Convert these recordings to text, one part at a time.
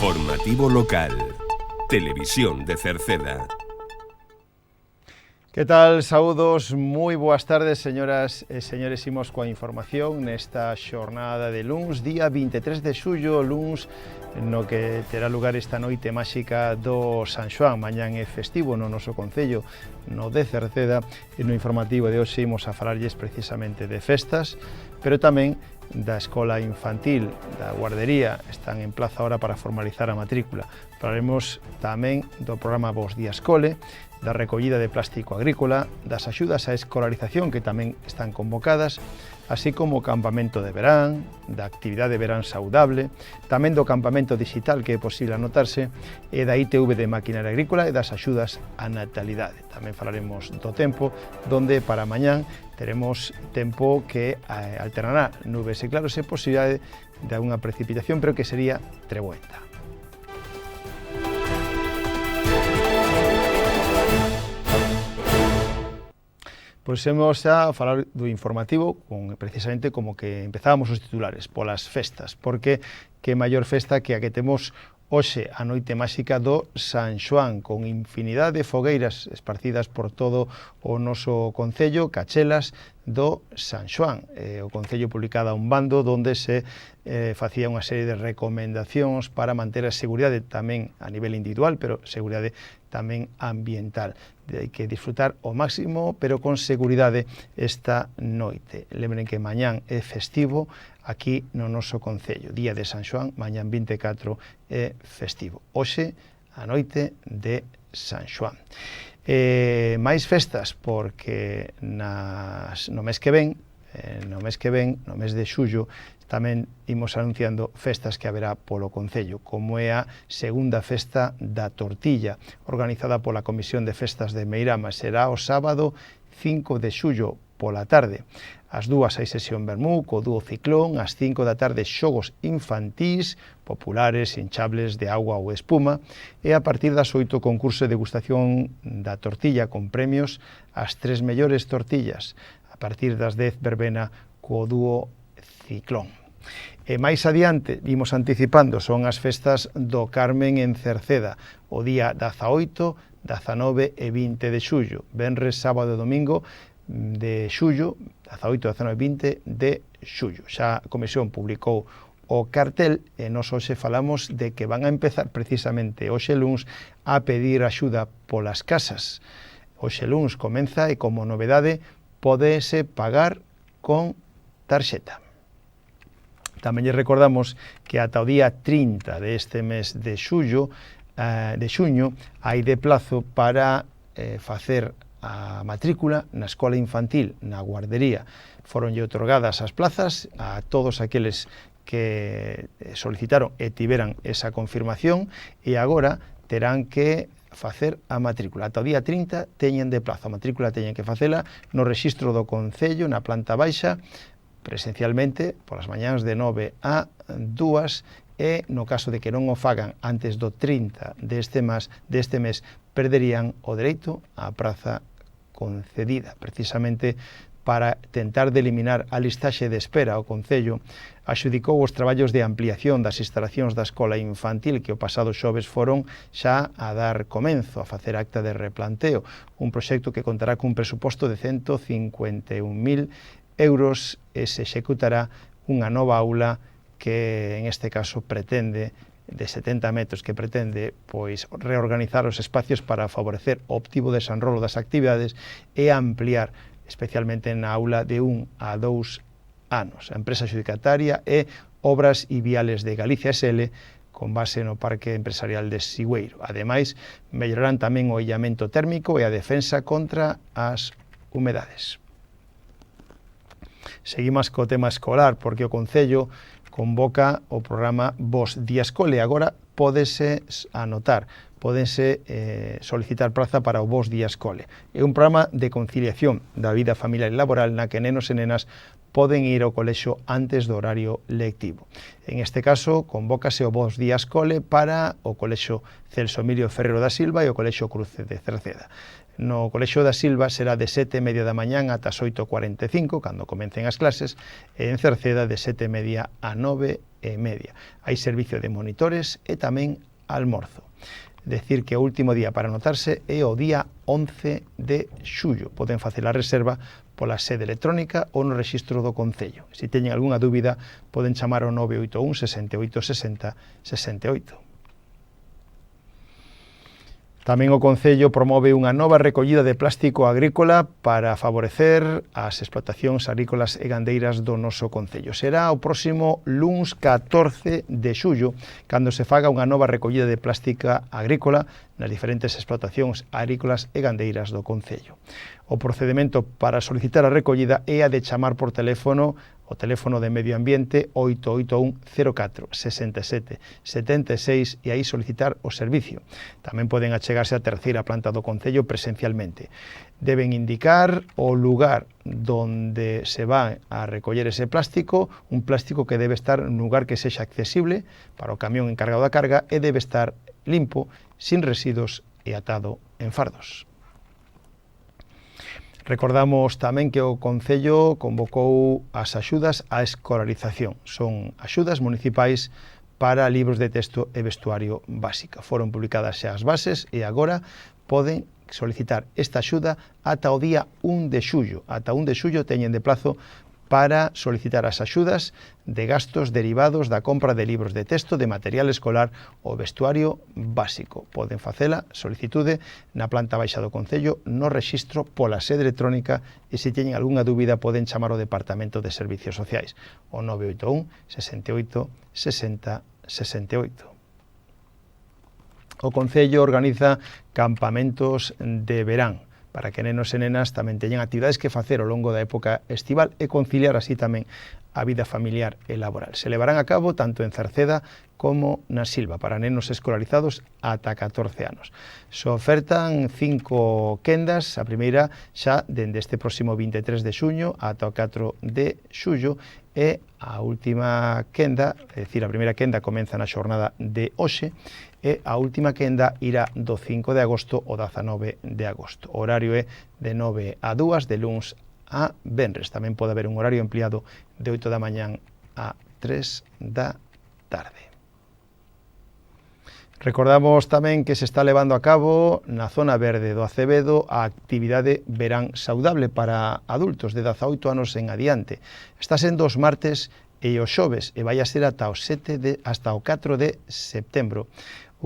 Informativo local. Televisión de Cerceda. Que tal? Saúdos, moi boas tardes, señoras e señores. Imos coa información nesta xornada de luns, día 23 de xullo, luns no que terá lugar esta noite máxica do San Xoán. Mañán é festivo no noso concello, no de Cerceda, e no informativo de hoxe imos a falarlles precisamente de festas, pero tamén da escola infantil, da guardería. Están en plaza ahora para formalizar a matrícula. Falaremos tamén do programa Bos Días Cole, da recollida de plástico agrícola, das axudas á escolarización que tamén están convocadas, así como o campamento de verán, da actividade de verán saudable, tamén do campamento digital que é posible anotarse, e da ITV de maquinaria agrícola e das axudas á natalidade. Tamén falaremos do tempo, donde para mañán teremos tempo que alternará nubes e claros e posibilidade de unha precipitación, pero que sería treboenta. Pois imos a falar do informativo, precisamente como que empezábamos os titulares, polas festas, porque que maior festa que a que temos hoxe, a noite máxica do San Xoán, con infinidade de fogueiras esparcidas por todo o noso concello, cachelas do San Xoán. O concello publicada un bando onde se facía unha serie de recomendacións para manter a seguridade tamén a nivel individual, pero seguridade tamén ambiental. Hai que disfrutar ao máximo, pero con seguridade esta noite. Lembren que mañán é festivo aquí no noso concello. Día de San Xoán, mañán 24 é festivo. Hoxe, a noite de San Xoán. Máis festas, porque no mes que ven, no mes de xullo, tamén imos anunciando festas que haberá polo concello, como é a segunda festa da tortilla, organizada pola Comisión de Festas de Meirama. Será o sábado 5 de xullo pola tarde. Ás 2 hai sesión vermú co dúo Ciclón, ás 5 da tarde xogos infantís, populares, hinchables de agua ou espuma, e a partir das 8 concurso de degustación da tortilla con premios ás 3 mellores tortillas. A partir das 10 verbena co dúo Ciclón. E máis adiante, vimos anticipando, son as festas do Carmen en Cerceda, o día 18, 19 e 20 de xullo, venres, sábado e domingo de xullo, 18, 19 e 20 de xullo. Xa a Comisión publicou o cartel e nos hoxe falamos de que van a empezar precisamente hoxe luns a pedir axuda polas casas. Hoxe luns comeza e como novedade pódese pagar con tarxeta. Tamén lle recordamos que ata o día 30 deste mes de xuño hai de plazo para facer a matrícula na escola infantil, na guardería. Foronlle outorgadas as plazas a todos aqueles que solicitaron e tiveran esa confirmación e agora terán que facer a matrícula. Ata o día 30 teñen de plazo. A matrícula teñen que facela no rexistro do concello, na planta baixa, presencialmente, polas mañáns de 9 a 2, e no caso de que non o fagan antes do 30 deste mes, perderían o dereito á praza concedida. Precisamente para tentar de eliminar a listaxe de espera, o concello axudicou os traballos de ampliación das instalacións da escola infantil que o pasado xoves foron xa a dar comenzo, a facer acta de replanteo, un proxecto que contará cun presuposto de 151.000 euros e se executará unha nova aula que en este caso pretende, de 70 metros, que pretende pois reorganizar os espacios para favorecer o óptimo desenrolo das actividades e ampliar especialmente na aula de 1 a 2 anos. A empresa adxudicataria é Obras e Viales de Galicia SL, con base no Parque Empresarial de Sigüeiro. Ademais, mellorarán tamén o illamento térmico e a defensa contra as humedades. Seguimos co tema escolar, porque o concello convoca o programa Bos Días Cole. Agora pódese anotar, pódense solicitar praza para o Bos Días Cole. É un programa de conciliación da vida familiar e laboral na que nenos e nenas poden ir ao colexo antes do horario lectivo. En este caso, convócase o Bos Días Cole para o colexo Celso Emilio Ferrero da Silva e o colexo Cruce de Cerceda. No Colexio da Silva será de 7:30 da mañán ata as 8:45, cando comecen as clases, e en Cerceda de 7:30 a 9:30. Hai servicio de monitores e tamén almorzo. Decir que o último día para anotarse é o día 11 de xullo. Poden facer a reserva pola sede electrónica ou no rexistro do Concello. Se teñen algunha dúbida, poden chamar ao 981 68 60 68. Tamén o Concello promove unha nova recollida de plástico agrícola para favorecer as explotacións agrícolas e gandeiras do noso Concello. Será o próximo luns 14 de xullo, cando se faga unha nova recollida de plástica agrícola nas diferentes explotacións agrícolas e gandeiras do Concello. O procedimento para solicitar a recollida é a de chamar por teléfono o teléfono de Medio Ambiente 881 04 67 76 e aí solicitar o servicio. Tamén poden achegarse á terceira planta do Concello presencialmente. Deben indicar o lugar donde se va a recoller ese plástico, un plástico que debe estar nun lugar que sexa accesible para o camión encargado da carga e debe estar limpo, sin residuos e atado en fardos. Recordamos tamén que o Concello convocou as axudas á escolarización. Son axudas municipais para libros de texto e vestuario básica. Foron publicadas xa as bases e agora poden solicitar esta axuda ata o día 1 de xullo. Ata 1 de xullo teñen de plazo para solicitar as axudas de gastos derivados da compra de libros de texto, de material escolar ou vestuario básico. Poden facela solicitude na planta baixa do Concello no rexistro pola sede electrónica e se teñen algunha dúbida poden chamar ao Departamento de Servicios Sociais, o 981 68 60 68. O Concello organiza campamentos de verán para que nenos e nenas tamén teñan actividades que facer ao longo da época estival e conciliar así tamén a vida familiar e laboral. Se levarán a cabo tanto en Cerceda como na Silva para nenos escolarizados ata 14 anos. Se ofertan 5 quendas, a primeira xa dende este próximo 23 de xuño ata o 4 de xullo e a última quenda, é dicir, a primeira quenda comeza na xornada de hoxe e a última quenda irá do 5 de agosto ao 19 de agosto. O horario é de 9 a 2, de luns a venres. Tamén pode haber un horario ampliado de 8 da mañán a 3 da tarde. Recordamos tamén que se está levando a cabo na zona verde do Acevedo a actividade Verán Saudable para adultos de 18 anos en adiante. Está sendo os martes e os xoves e vai a ser ata o 4 de setembro.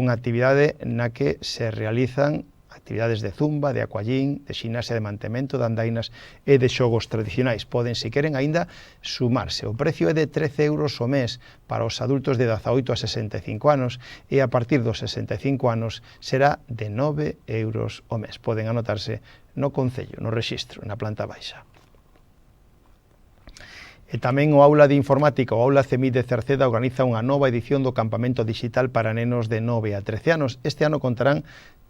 Unha actividade na que se realizan actividades de zumba, de aquallín, de ximnasia de mantemento, de andainas e de xogos tradicionais. Poden, se queren, aínda sumarse. O precio é de 13 euros o mes para os adultos de 18 a 65 anos e a partir dos 65 anos será de 9 euros o mes. Poden anotarse no Concello, no rexistro, na planta baixa. E tamén o Aula de Informática, o Aula CEMID de Cerceda, organiza unha nova edición do campamento digital para nenos de 9 a 13 anos. Este ano contarán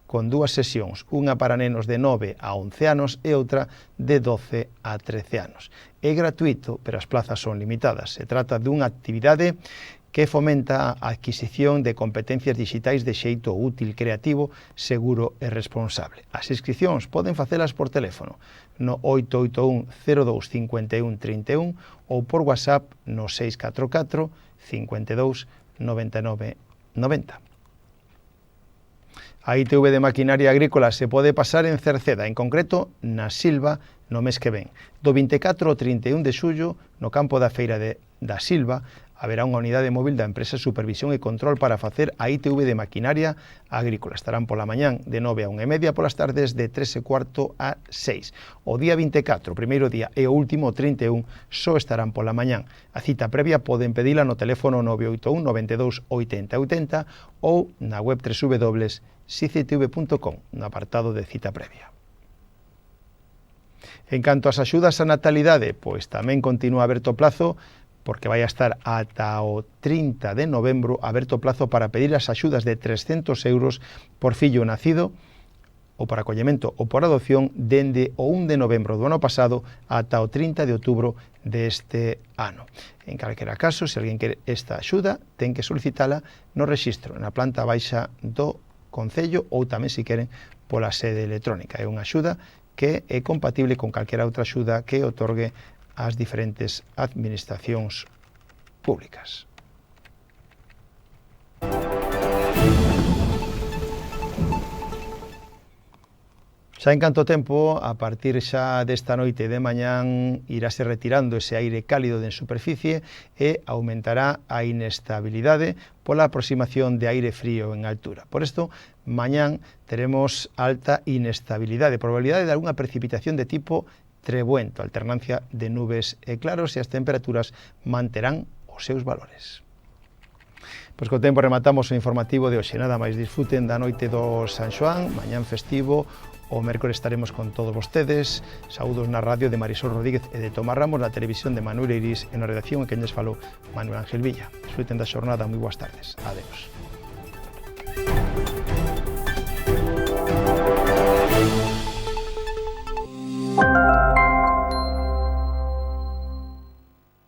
con 2 sesións, unha para nenos de 9 a 11 anos e outra de 12 a 13 anos. É gratuito, pero as plazas son limitadas. Se trata dunha actividade que fomenta a adquisición de competencias digitais de xeito útil, creativo, seguro e responsable. As inscripcións poden facelas por teléfono no 881 02 51 31 ou por WhatsApp no 644 52 99 90. A ITV de Maquinaria Agrícola se pode pasar en Cerceda, en concreto na Silva, no mes que ven. Do 24 ao 31 de xullo, no campo da feira da Silva, haberá unha unidade móvil da empresa Supervisión e Control para facer a ITV de Maquinaria Agrícola. Estarán pola mañán de 9 a 1:30, polas tardes de 3:15 a 6. O día 24, o primeiro día, e o último, 31, só estarán pola mañán. A cita previa poden pedila no teléfono 981 92 80 80 ou na web www.sicitv.com, no apartado de cita previa. En canto ás axudas á natalidade, pois tamén continúa aberto plazo porque vai a estar ata o 30 de novembro aberto plazo para pedir as axudas de 300 euros por fillo nacido ou por acollemento ou por adopción dende o 1 de novembro do ano pasado ata o 30 de outubro deste ano. En calquera caso, se alguén quere esta axuda, ten que solicitala no rexistro, na planta baixa do Concello ou tamén, se queren, pola sede electrónica. É unha axuda que é compatible con calquera outra axuda que otorgue ás diferentes administracións públicas. Xa en canto tempo, a partir xa desta noite de mañán, irase retirando ese aire cálido de en superficie e aumentará a inestabilidade pola aproximación de aire frío en altura. Por isto, mañán teremos alta inestabilidade, probabilidade de algunha precipitación de tipo trebuento, alternancia de nubes e claros, e as temperaturas manterán os seus valores. Pois co tempo rematamos o informativo de hoxe. Nada máis, disfruten da noite do San Xoán, mañán festivo. O mércores estaremos con todos vostedes. Saúdos na radio de Marisol Rodríguez e de Tomás Ramos, na televisión de Manuel Iris, e na redacción en que lles falou Manuel Ángel Villa. Disfruten da xornada, moi boas tardes. Adeus.